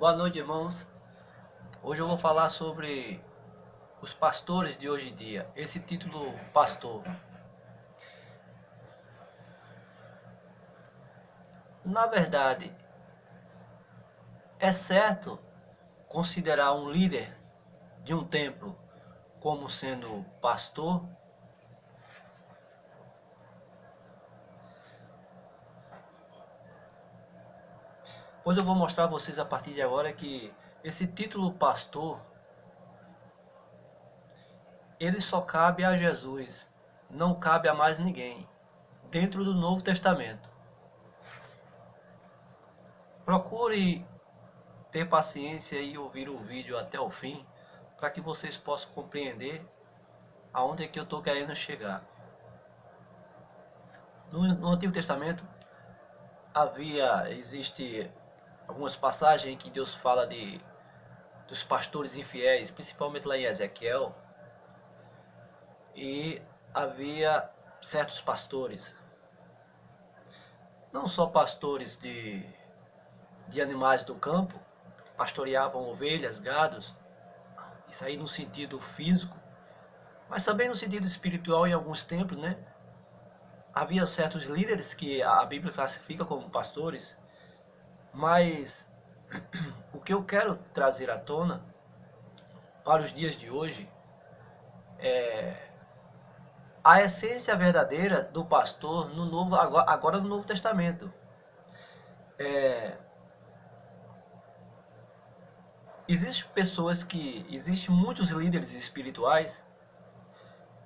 Boa noite, irmãos. Hoje eu vou falar sobre os pastores de hoje em dia. Esse título, pastor. Na verdade, é certo considerar um líder de um templo como sendo pastor? Pois eu vou mostrar a vocês a partir de agora que esse título pastor, ele só cabe a Jesus, não cabe a mais ninguém, dentro do Novo Testamento. Procure ter paciência e ouvir o vídeo até o fim, para que vocês possam compreender aonde é que eu estou querendo chegar. No Antigo Testamento existe algumas passagens em que Deus fala dos pastores infiéis, principalmente lá em Ezequiel, e havia certos pastores, não só pastores de animais do campo, pastoreavam ovelhas, gados, isso aí no sentido físico, mas também no sentido espiritual em alguns templos, né? Havia certos líderes que a Bíblia classifica como pastores, mas o que eu quero trazer à tona para os dias de hoje é a essência verdadeira do pastor no novo, agora no Novo Testamento. Existem muitos líderes espirituais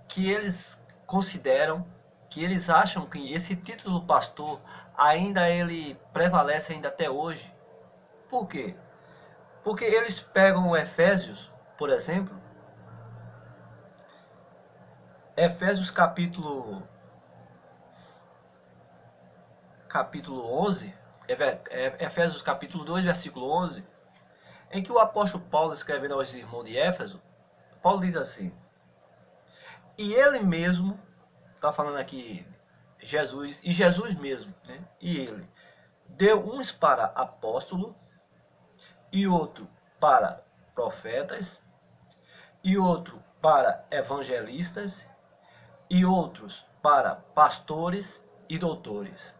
que eles consideram, que eles acham que esse título pastor ainda ele prevalece ainda até hoje. Por quê? Porque eles pegam o Efésios, por exemplo, Efésios capítulo 11, Efésios capítulo 2, versículo 11, em que o apóstolo Paulo, escrevendo aos irmãos de Éfeso, Paulo diz assim: e ele mesmo, está falando aqui Jesus, e Jesus mesmo, né? E ele deu uns para apóstolo, e outro para profetas, e outro para evangelistas, e outros para pastores e doutores.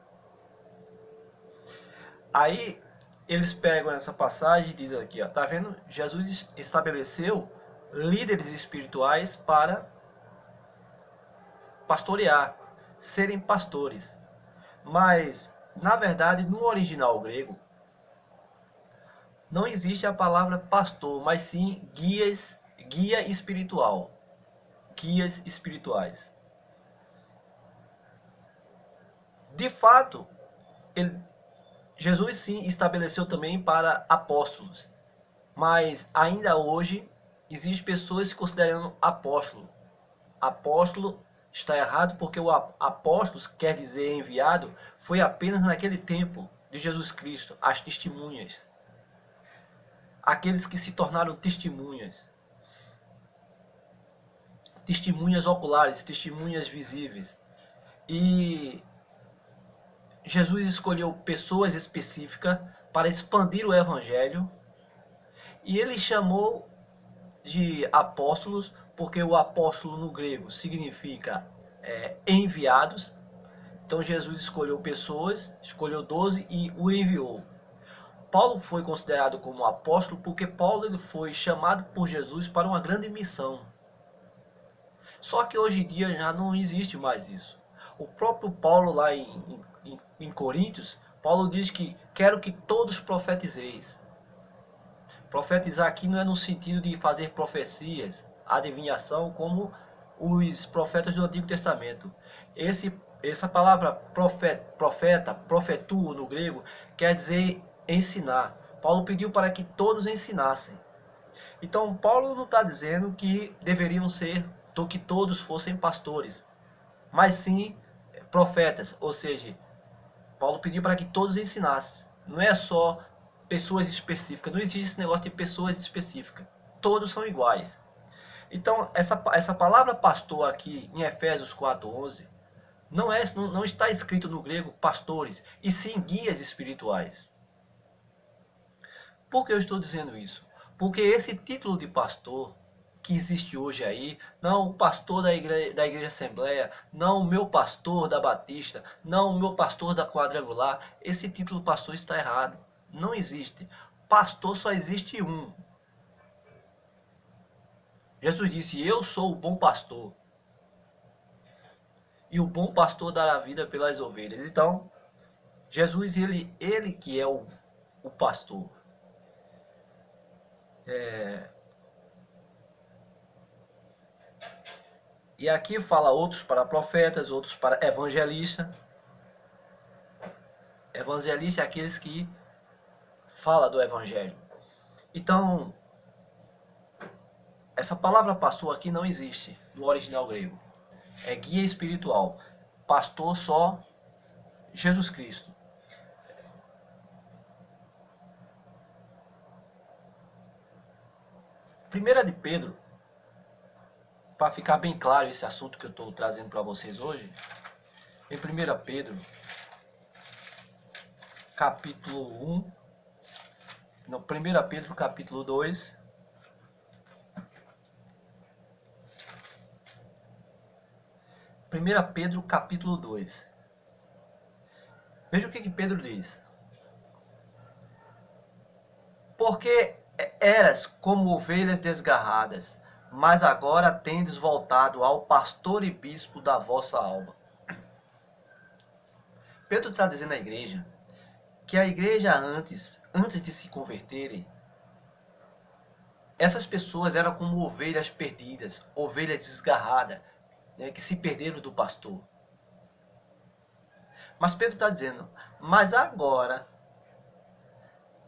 Aí eles pegam essa passagem e dizem aqui, ó, tá vendo? Jesus estabeleceu líderes espirituais para pastorear, serem pastores. Mas, na verdade, no original grego, não existe a palavra pastor, mas sim guia espiritual. Guias espirituais. De fato, Jesus sim estabeleceu também para apóstolos. Mas ainda hoje, existem pessoas se considerando apóstolo. Apóstolo está errado porque o apóstolo quer dizer enviado, foi apenas naquele tempo de Jesus Cristo, as testemunhas. Aqueles que se tornaram testemunhas. Testemunhas oculares, testemunhas visíveis. E Jesus escolheu pessoas específicas para expandir o evangelho. E ele chamou de apóstolos, porque o apóstolo no grego significa enviados. Então Jesus escolheu pessoas, escolheu 12 e o enviou. Paulo foi considerado como apóstolo porque Paulo ele foi chamado por Jesus para uma grande missão. Só que hoje em dia já não existe mais isso. O próprio Paulo lá em Coríntios, Paulo diz que quero que todos profetizeis. Profetizar aqui não é no sentido de fazer profecias, adivinhação, como os profetas do Antigo Testamento. Essa palavra profeta, profetuo no grego, quer dizer ensinar. Paulo pediu para que todos ensinassem. Então, Paulo não está dizendo que deveriam ser, que todos fossem pastores, mas sim profetas, ou seja, Paulo pediu para que todos ensinassem. Não é só pessoas específicas, não existe esse negócio de pessoas específicas. Todos são iguais. Então, essa palavra pastor aqui em Efésios 4:11 não está escrito no grego pastores, e sim guias espirituais. Por que eu estou dizendo isso? Porque esse título de pastor que existe hoje aí, não o pastor da igreja Assembleia, não o meu pastor da Batista, não o meu pastor da Quadrangular, esse título pastor está errado. Não existe. Pastor só existe um. Jesus disse, eu sou o bom pastor. E o bom pastor dará a vida pelas ovelhas. Então, Jesus, ele que é o pastor. E aqui fala outros para profetas, outros para evangelistas. Evangelista é aqueles que falam do evangelho. Então, essa palavra pastor aqui não existe no original grego. É guia espiritual. Pastor só Jesus Cristo. Primeira de Pedro, para ficar bem claro esse assunto que eu estou trazendo para vocês hoje, em 1 Pedro, capítulo 1, no 1 Pedro, capítulo 2, Pedro, capítulo 2. Veja o que Pedro diz. Porque eras como ovelhas desgarradas, mas agora tendes voltado ao pastor e bispo da vossa alma. Pedro está dizendo à igreja que a igreja antes de se converterem, essas pessoas eram como ovelhas perdidas, ovelhas desgarradas, né, que se perderam do pastor. Mas Pedro está dizendo, mas agora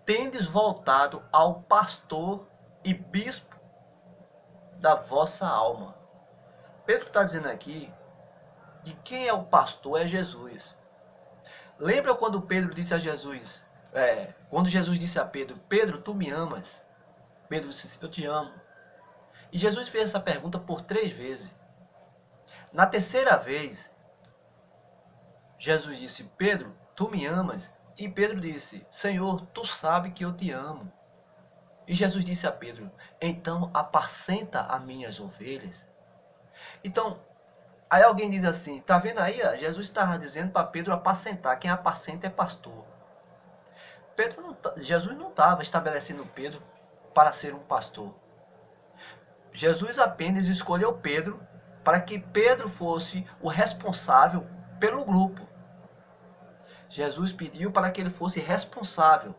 tendes voltado ao pastor e bispo da vossa alma. Pedro está dizendo aqui que quem é o pastor é Jesus. Lembra quando Pedro disse a Jesus, quando Jesus disse a Pedro, Pedro, tu me amas? Pedro disse, eu te amo. E Jesus fez essa pergunta por 3 vezes. Na terceira vez, Jesus disse, Pedro, tu me amas? E Pedro disse, Senhor, tu sabe que eu te amo. E Jesus disse a Pedro, então apacenta as minhas ovelhas. Então, aí alguém diz assim, tá vendo aí? Jesus estava dizendo para Pedro apacentar. Quem apacenta é pastor. Jesus não estava estabelecendo Pedro para ser um pastor. Jesus apenas escolheu Pedro para que Pedro fosse o responsável pelo grupo. Jesus pediu para que ele fosse responsável.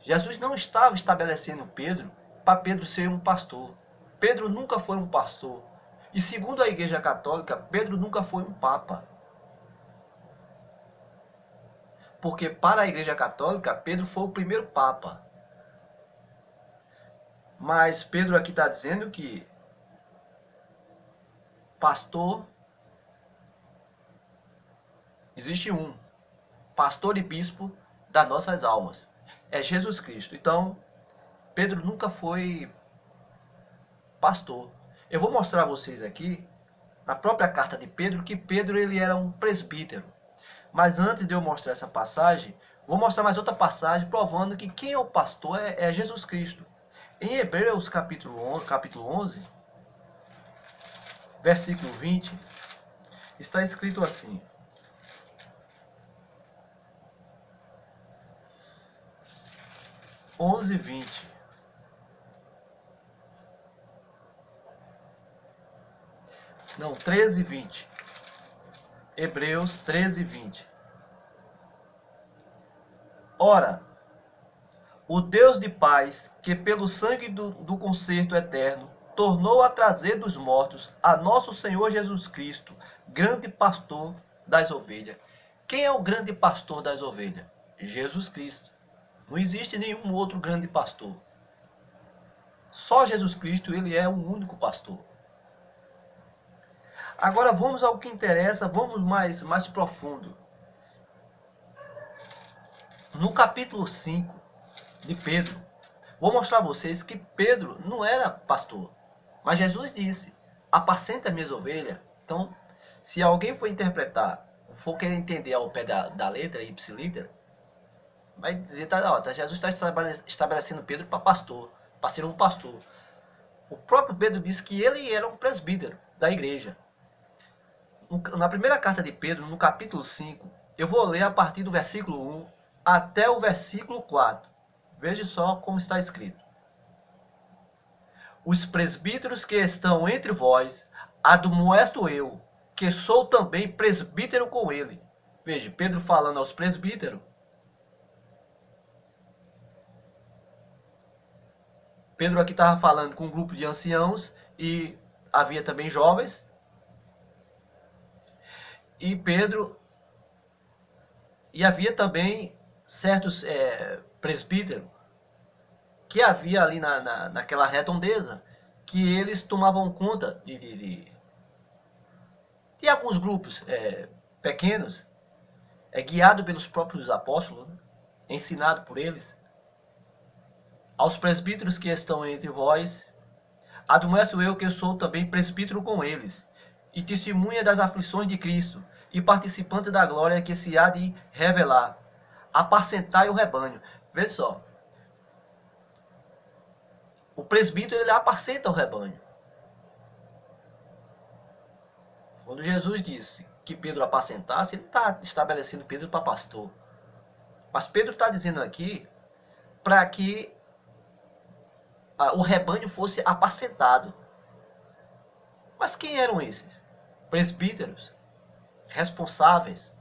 Jesus não estava estabelecendo Pedro para Pedro ser um pastor. Pedro nunca foi um pastor. E segundo a Igreja Católica, Pedro nunca foi um papa. Porque para a Igreja Católica, Pedro foi o primeiro papa. Mas Pedro aqui está dizendo que pastor, existe um. Pastor e bispo das nossas almas. É Jesus Cristo. Então, Pedro nunca foi pastor. Eu vou mostrar a vocês aqui, na própria carta de Pedro, que Pedro ele era um presbítero. Mas antes de eu mostrar essa passagem, vou mostrar mais outra passagem provando que quem é o pastor é Jesus Cristo. Em Hebreus capítulo 11, versículo 20, está escrito assim. Onze, 20. Não, 13, 20. Hebreus 13, 20. Ora, o Deus de paz, que pelo sangue do concerto eterno, tornou a trazer dos mortos a nosso Senhor Jesus Cristo, grande pastor das ovelhas. Quem é o grande pastor das ovelhas? Jesus Cristo. Não existe nenhum outro grande pastor. Só Jesus Cristo, ele é o único pastor. Agora vamos ao que interessa, vamos mais profundo. No capítulo 5 de Pedro, vou mostrar a vocês que Pedro não era pastor. Mas Jesus disse, apacenta minhas ovelhas. Então, se alguém for interpretar, for querer entender ao pé da letra, ipsiliter, vai dizer, Jesus está estabelecendo Pedro para pastor, para ser um pastor. O próprio Pedro disse que ele era um presbítero da igreja. Na primeira carta de Pedro, no capítulo 5, eu vou ler a partir do versículo 1 até o versículo 4. Veja só como está escrito. Os presbíteros que estão entre vós, admoesto eu, que sou também presbítero com ele. Veja, Pedro falando aos presbíteros. Pedro aqui estava falando com um grupo de anciãos e havia também jovens. E havia também certos presbíteros que havia ali naquela redondeza, que eles tomavam conta de alguns grupos pequenos, guiado pelos próprios apóstolos, né, ensinado por eles. Aos presbíteros que estão entre vós, admoesto eu que sou também presbítero com eles, e testemunha das aflições de Cristo, e participante da glória que se há de revelar. Apacentai o rebanho. Vê só. O presbítero, ele apacenta o rebanho. Quando Jesus disse que Pedro apacentasse, ele está estabelecendo Pedro para pastor. Mas Pedro está dizendo aqui para que o rebanho fosse apacentado. Mas quem eram esses? Presbíteros, responsáveis.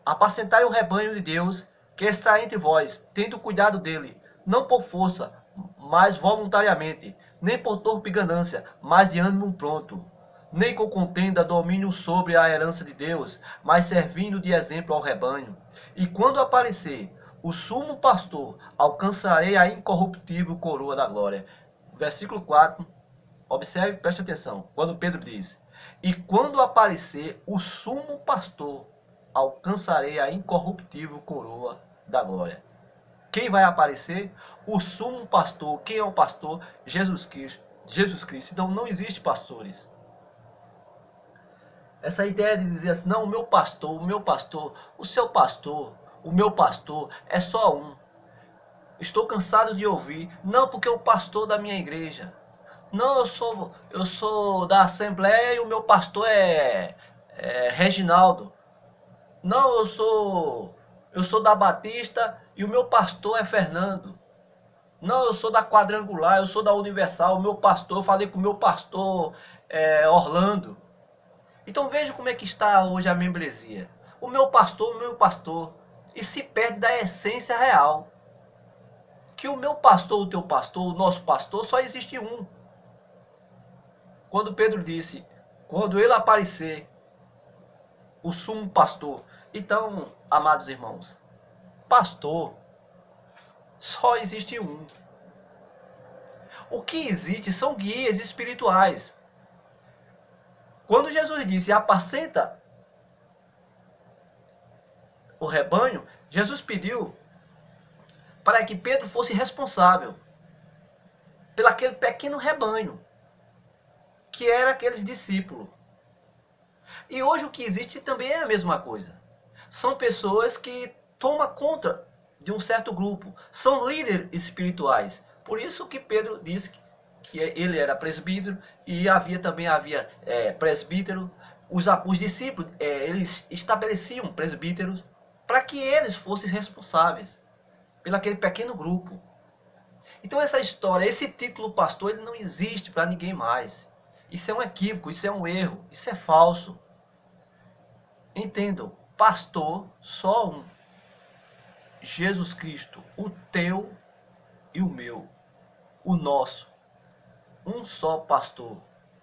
Apacentai o rebanho de Deus que está entre vós, tendo cuidado dele, não por força, mas voluntariamente, nem por torpe ganância, mas de ânimo pronto, nem com contenda domínio sobre a herança de Deus, mas servindo de exemplo ao rebanho. E quando aparecer o sumo pastor, alcançarei a incorruptível coroa da glória. Versículo 4, observe, preste atenção, quando Pedro diz, e quando aparecer o sumo pastor, alcançarei a incorruptível coroa da glória. Quem vai aparecer? O sumo pastor. Quem é o pastor? Jesus Cristo. Jesus Cristo. Então não existe pastores. Essa ideia de dizer assim, não, o meu pastor, o seu pastor, o meu pastor é só um. Estou cansado de ouvir, não, porque o pastor da minha igreja. Não, eu sou da Assembleia e o meu pastor é Reginaldo. Não, eu sou da Batista e o meu pastor é Fernando. Não, eu sou da Quadrangular, eu sou da Universal, o meu pastor, eu falei com o meu pastor Orlando. Então veja como é que está hoje a membresia. O meu pastor, e se perde da essência real. Que o meu pastor, o teu pastor, o nosso pastor, só existe um. Quando Pedro disse, quando ele aparecer, o sumo pastor. Então, amados irmãos, pastor só existe um. O que existe são guias espirituais. Quando Jesus disse, apacenta o rebanho, Jesus pediu para que Pedro fosse responsável pelo aquele pequeno rebanho, que era aqueles discípulos. E hoje o que existe também é a mesma coisa. São pessoas que tomam conta de um certo grupo, são líderes espirituais. Por isso que Pedro disse que ele era presbítero e havia presbítero. Os discípulos, eles estabeleciam presbíteros para que eles fossem responsáveis pelo aquele pequeno grupo. Então essa história, esse título pastor, ele não existe para ninguém mais. Isso é um equívoco, isso é um erro, isso é falso. Entendam, pastor só um. Jesus Cristo, o teu e o meu, o nosso. Um só pastor.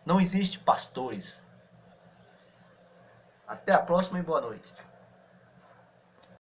Não existe pastores. Até a próxima e boa noite.